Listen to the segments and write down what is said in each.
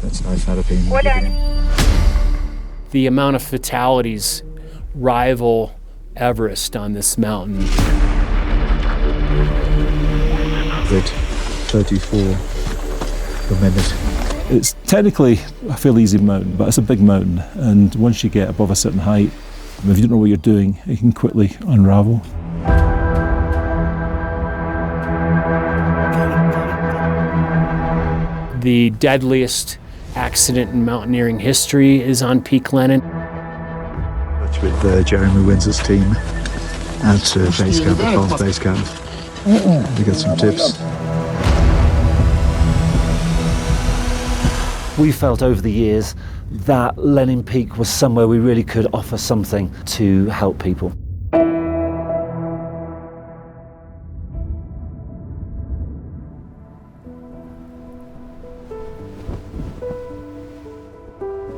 That's no therapy in the beginning. The amount of fatalities rival Everest on this mountain. With 34 per minute. It's technically a fairly easy mountain, but it's a big mountain, and once you get above a certain height, if you don't know what you're doing, it can quickly unravel. The deadliest accident in mountaineering history is on Peak Lenin. With Jeremy Windsor's team at base camp, advanced base camp. We got some tips. We felt over the years that Lenin Peak was somewhere we really could offer something to help people.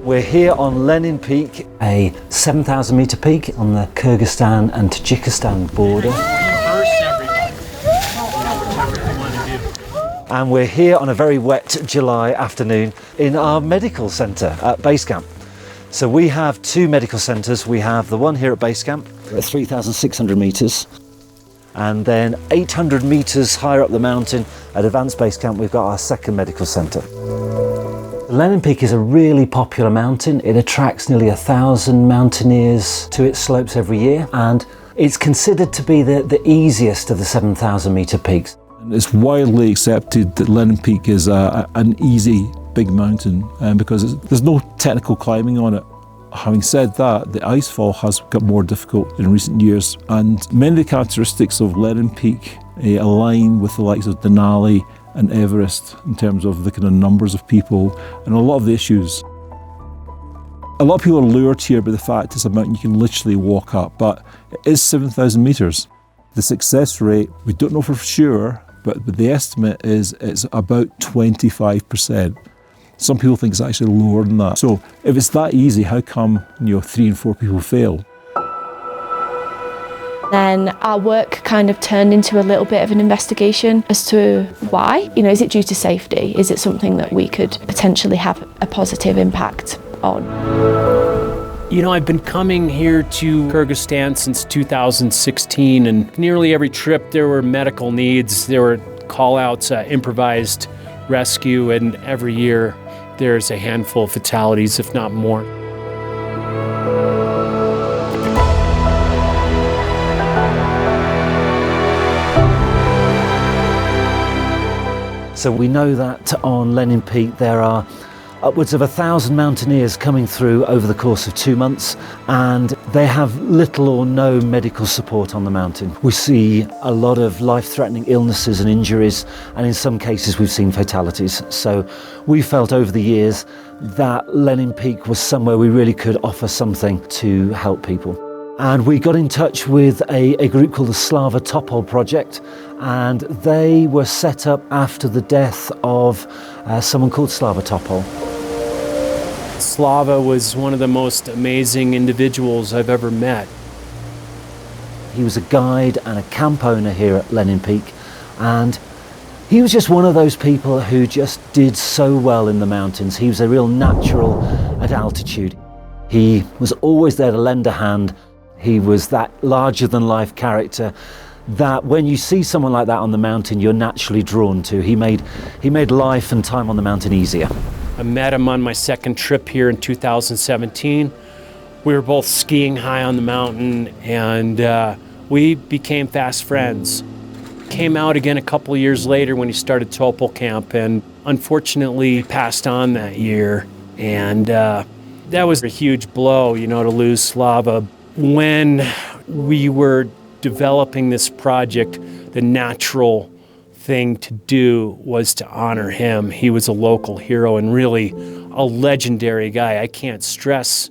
We're here on Lenin Peak, a 7,000 metre peak on the Kyrgyzstan and Tajikistan border. And we're here on a very wet July afternoon in our medical centre at base camp. So we have two medical centres. We have the one here at base camp at 3,600 metres, and then 800 metres higher up the mountain at advanced base camp we've got our second medical centre. Lenin Peak is a really popular mountain. It attracts nearly 1,000 mountaineers to its slopes every year, and it's considered to be the easiest of the 7,000 metre peaks. It's widely accepted that Lenin Peak is an easy big mountain because there's no technical climbing on it. Having said that, the icefall has got more difficult in recent years, and many of the characteristics of Lenin Peak align with the likes of Denali and Everest in terms of the kind of numbers of people and a lot of the issues. A lot of people are lured here by the fact it's a mountain you can literally walk up, but it is 7,000 metres. The success rate, we don't know for sure, but the estimate is it's about 25%. Some people think it's actually lower than that. So if it's that easy, how come 3 and 4 people fail? Then our work kind of turned into a little bit of an investigation as to why. Is it due to safety? Is it something that we could potentially have a positive impact on? I've been coming here to Kyrgyzstan since 2016, and nearly every trip there were medical needs. There were call-outs, improvised rescue, and every year there's a handful of fatalities, if not more. So we know that on Lenin Peak there are upwards of 1,000 mountaineers coming through over the course of 2 months, and they have little or no medical support on the mountain. We see a lot of life-threatening illnesses and injuries, and in some cases we've seen fatalities. So we felt over the years that Lenin Peak was somewhere we really could offer something to help people. And we got in touch with a group called the Slava Topol Project, and they were set up after the death of someone called Slava Topol. Slava was one of the most amazing individuals I've ever met. He was a guide and a camp owner here at Lenin Peak, and he was just one of those people who just did so well in the mountains. He was a real natural at altitude. He was always there to lend a hand. He was that larger-than-life character that when you see someone like that on the mountain, you're naturally drawn to. He made life and time on the mountain easier. I met him on my second trip here in 2017. We were both skiing high on the mountain, and we became fast friends. Came out again a couple of years later when he started Toppole camp, and unfortunately passed on that year. And that was a huge blow, to lose Slava. When we were developing this project, the natural thing to do was to honor him. He was a local hero and really a legendary guy. I can't stress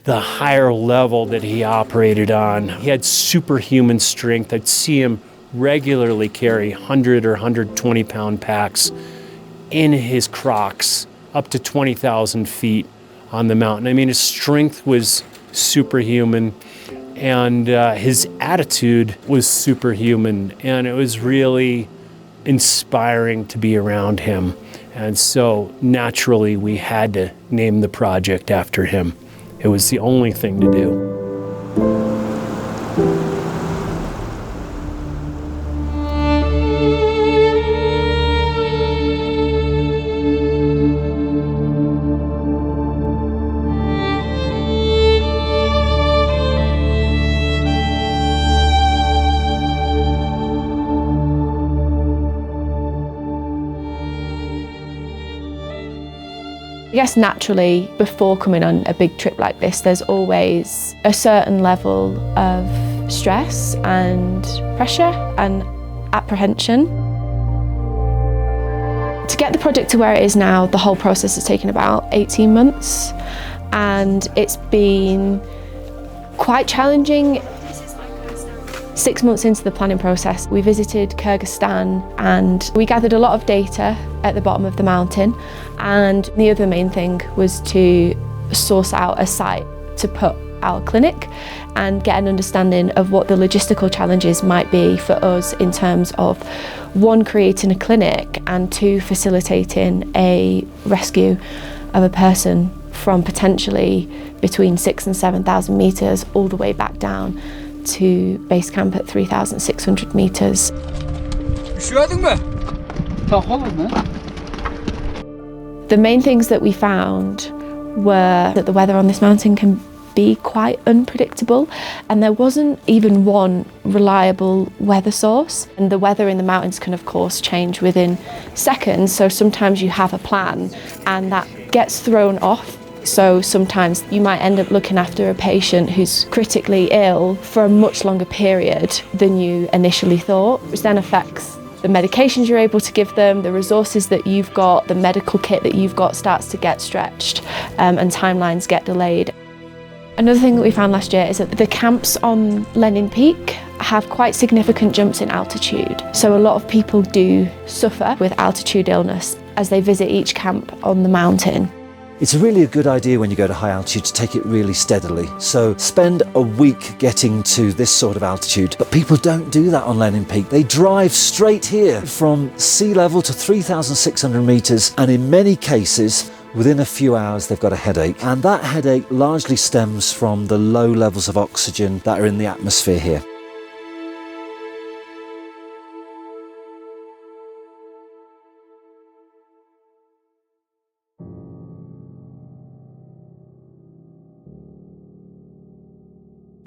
the higher level that he operated on. He had superhuman strength. I'd see him regularly carry 100 or 120 pound packs in his Crocs up to 20,000 feet on the mountain. I mean, his strength was superhuman, and his attitude was superhuman, and it was really inspiring to be around him. And so naturally we had to name the project after him. It was the only thing to do. I guess naturally, before coming on a big trip like this, there's always a certain level of stress and pressure and apprehension. To get the project to where it is now, the whole process has taken about 18 months, and it's been quite challenging. 6 months into the planning process, we visited Kyrgyzstan and we gathered a lot of data at the bottom of the mountain, and the other main thing was to source out a site to put our clinic and get an understanding of what the logistical challenges might be for us in terms of, one, creating a clinic, and two, facilitating a rescue of a person from potentially between 6,000 and 7,000 metres all the way back down to base camp at 3,600 metres. The main things that we found were that the weather on this mountain can be quite unpredictable, and there wasn't even one reliable weather source. And the weather in the mountains can of course change within seconds, so sometimes you have a plan and that gets thrown off. So sometimes you might end up looking after a patient who's critically ill for a much longer period than you initially thought, which then affects the medications you're able to give them, the resources that you've got, the medical kit that you've got starts to get stretched, and timelines get delayed. Another thing that we found last year is that the camps on Lenin Peak have quite significant jumps in altitude. So a lot of people do suffer with altitude illness as they visit each camp on the mountain. It's really a good idea when you go to high altitude to take it really steadily. So spend a week getting to this sort of altitude, but people don't do that on Lenin Peak. They drive straight here from sea level to 3,600 metres, and in many cases, within a few hours, they've got a headache. And that headache largely stems from the low levels of oxygen that are in the atmosphere here.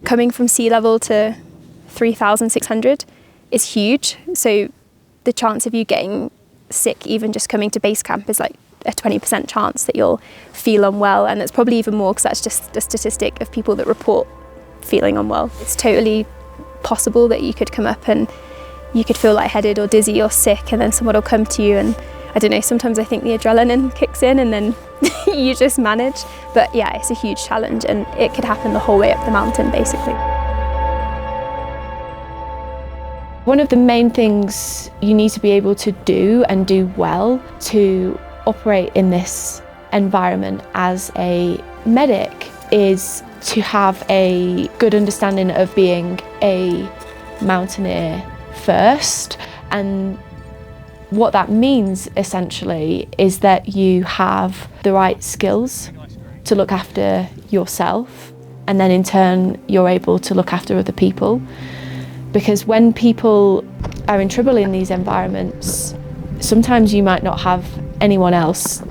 Coming from sea level to 3,600 is huge. So the chance of you getting sick, even just coming to base camp, is like a 20% chance that you'll feel unwell. And that's probably even more because that's just the statistic of people that report feeling unwell. It's totally possible that you could come up and you could feel lightheaded or dizzy or sick, and then someone will come to you, and I don't know, sometimes I think the adrenaline kicks in and then you just manage. But yeah, it's a huge challenge, and it could happen the whole way up the mountain basically. One of the main things you need to be able to do and do well to operate in this environment as a medic is to have a good understanding of being a mountaineer first. And what that means essentially is that you have the right skills to look after yourself, and then in turn you're able to look after other people. Because when people are in trouble in these environments, sometimes you might not have anyone else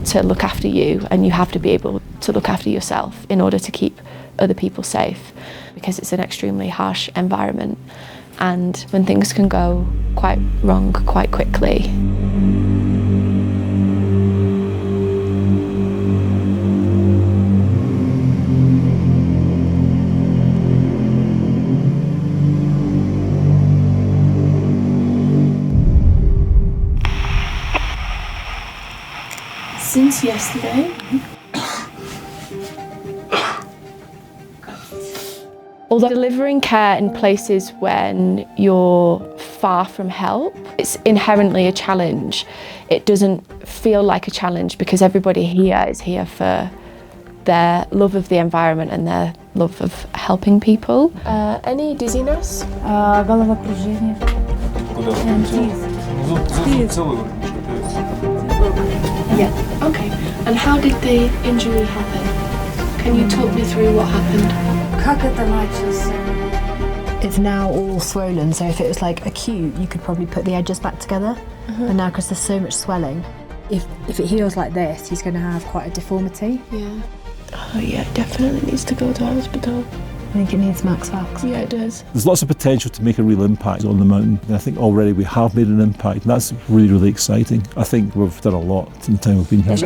to look after you, and you have to be able to look after yourself in order to keep other people safe, because it's an extremely harsh environment, and when things can go quite wrong quite quickly. Since yesterday. Although delivering care in places when you're far from help, it's inherently a challenge. It doesn't feel like a challenge because everybody here is here for their love of the environment and their love of helping people. Any dizziness? Головокружение. And teeth. Yeah. Okay. And how did the injury happen? Can you talk me through what happened? It's now all swollen, so if it was like acute, you could probably put the edges back together. But now, because there's so much swelling, if it heals like this, he's going to have quite a deformity. Yeah. Oh yeah, it definitely needs to go to hospital. I think it needs max vax. Yeah, it does. There's lots of potential to make a real impact on the mountain. And I think already we have made an impact, and that's really, really exciting. I think we've done a lot in the time we've been here.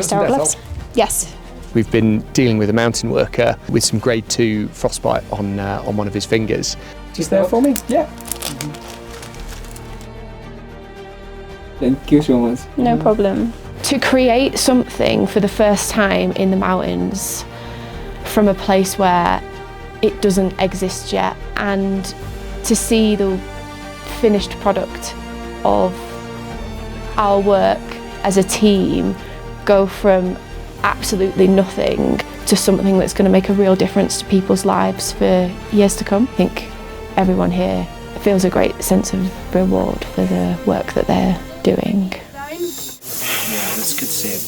Yes. We've been dealing with a mountain worker with some grade 2 frostbite on one of his fingers. Just there for me? Yeah. Thank you so much. No problem. To create something for the first time in the mountains from a place where it doesn't exist yet, and to see the finished product of our work as a team go from absolutely nothing to something that's going to make a real difference to people's lives for years to come. I think everyone here feels a great sense of reward for the work that they're doing. That's good to see it.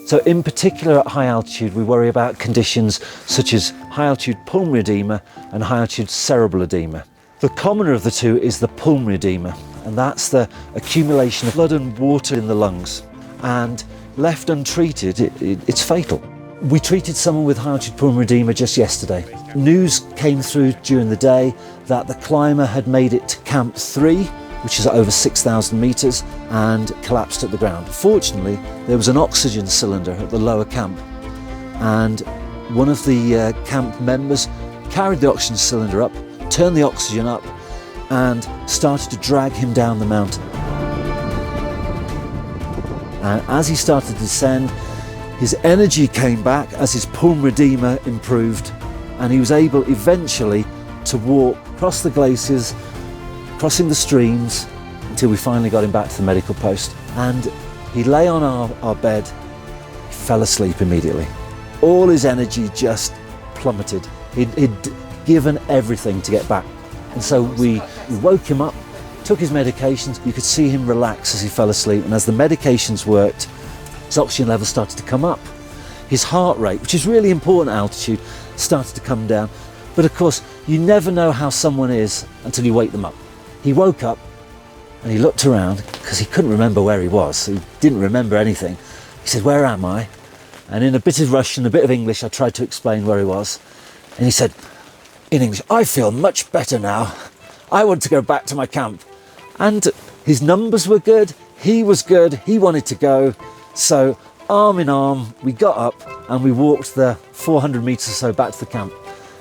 So in particular at high altitude, we worry about conditions such as high altitude pulmonary edema and high altitude cerebral edema. The commoner of the two is the pulmonary edema, and that's the accumulation of blood and water in the lungs. And left untreated, it's fatal. We treated someone with high altitude pulmonary edema just yesterday. News came through during the day that the climber had made it to Camp 3, which is at over 6,000 metres, and collapsed at the ground. Fortunately, there was an oxygen cylinder at the lower camp, and one of the camp members carried the oxygen cylinder up, turned the oxygen up, and started to drag him down the mountain. And as he started to descend, his energy came back as his pulmonary edema improved, and he was able eventually to walk across the glaciers, crossing the streams, until we finally got him back to the medical post. And he lay on our bed, he fell asleep immediately. All his energy just plummeted. He'd given everything to get back. And so we woke him up, took his medications. You could see him relax as he fell asleep, and as the medications worked, his oxygen levels started to come up. His heart rate, which is really important at altitude, started to come down. But of course, you never know how someone is until you wake them up. He woke up and he looked around because he couldn't remember where he was. He didn't remember anything. He said, "Where am I?" And in a bit of Russian, a bit of English, I tried to explain where he was. And he said, in English, "I feel much better now. I want to go back to my camp." And his numbers were good. He was good. He wanted to go. So arm in arm, we got up and we walked the 400 metres or so back to the camp.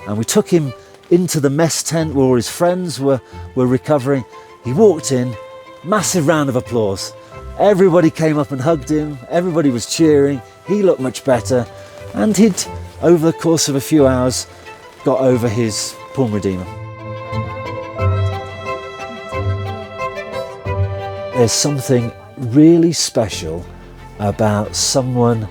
And we took him into the mess tent where all his friends were recovering. He walked in, massive round of applause. Everybody came up and hugged him. Everybody was cheering. He looked much better. And he'd, over the course of a few hours, got over his pulmonary edema. There's something really special about someone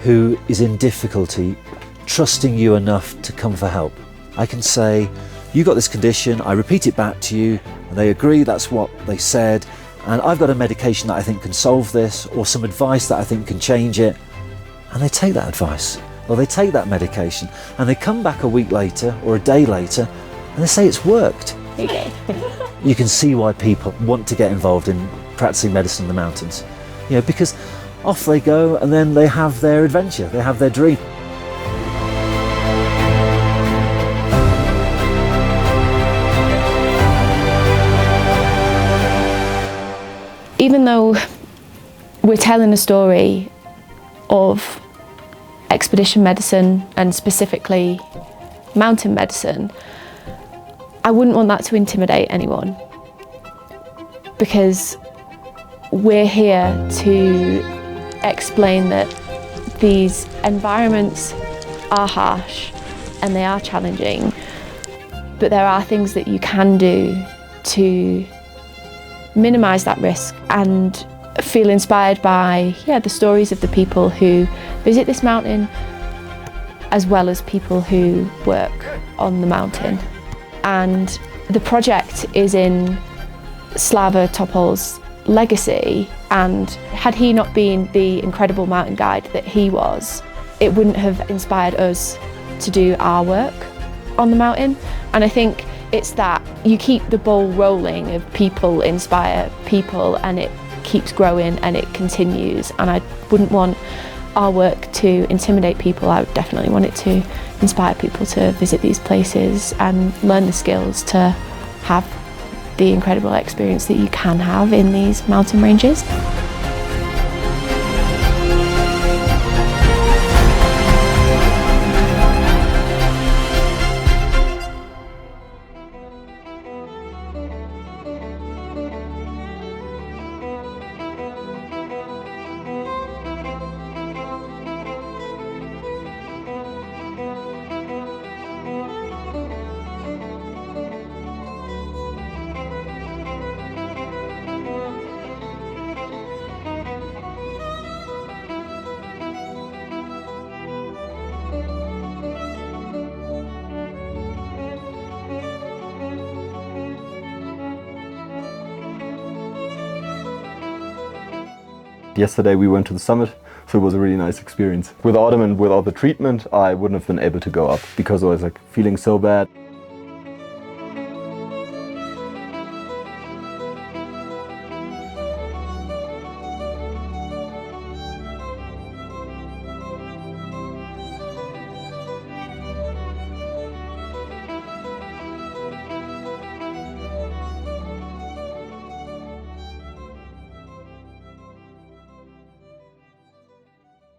who is in difficulty trusting you enough to come for help. I can say, "You got this condition," I repeat it back to you, and they agree that's what they said, and I've got a medication that I think can solve this, or some advice that I think can change it, and they take that advice, or they take that medication, and they come back a week later, or a day later, and they say it's worked. You can see why people want to get involved in practicing medicine in the mountains, because off they go, and then they have their adventure, they have their dream. Even though we're telling a story of expedition medicine and specifically mountain medicine, I wouldn't want that to intimidate anyone, because we're here to explain that these environments are harsh and they are challenging, but there are things that you can do to minimise that risk and feel inspired by the stories of the people who visit this mountain, as well as people who work on the mountain. And the project is in Slava Topol's legacy, and had he not been the incredible mountain guide that he was, it wouldn't have inspired us to do our work on the mountain. And I think it's that you keep the ball rolling of people inspire people, and it keeps growing and it continues. And I wouldn't want our work to intimidate people. I would definitely want it to inspire people to visit these places and learn the skills to have the incredible experience that you can have in these mountain ranges. Yesterday we went to the summit, so it was a really nice experience. Without him and without the treatment, I wouldn't have been able to go up because I was like feeling so bad.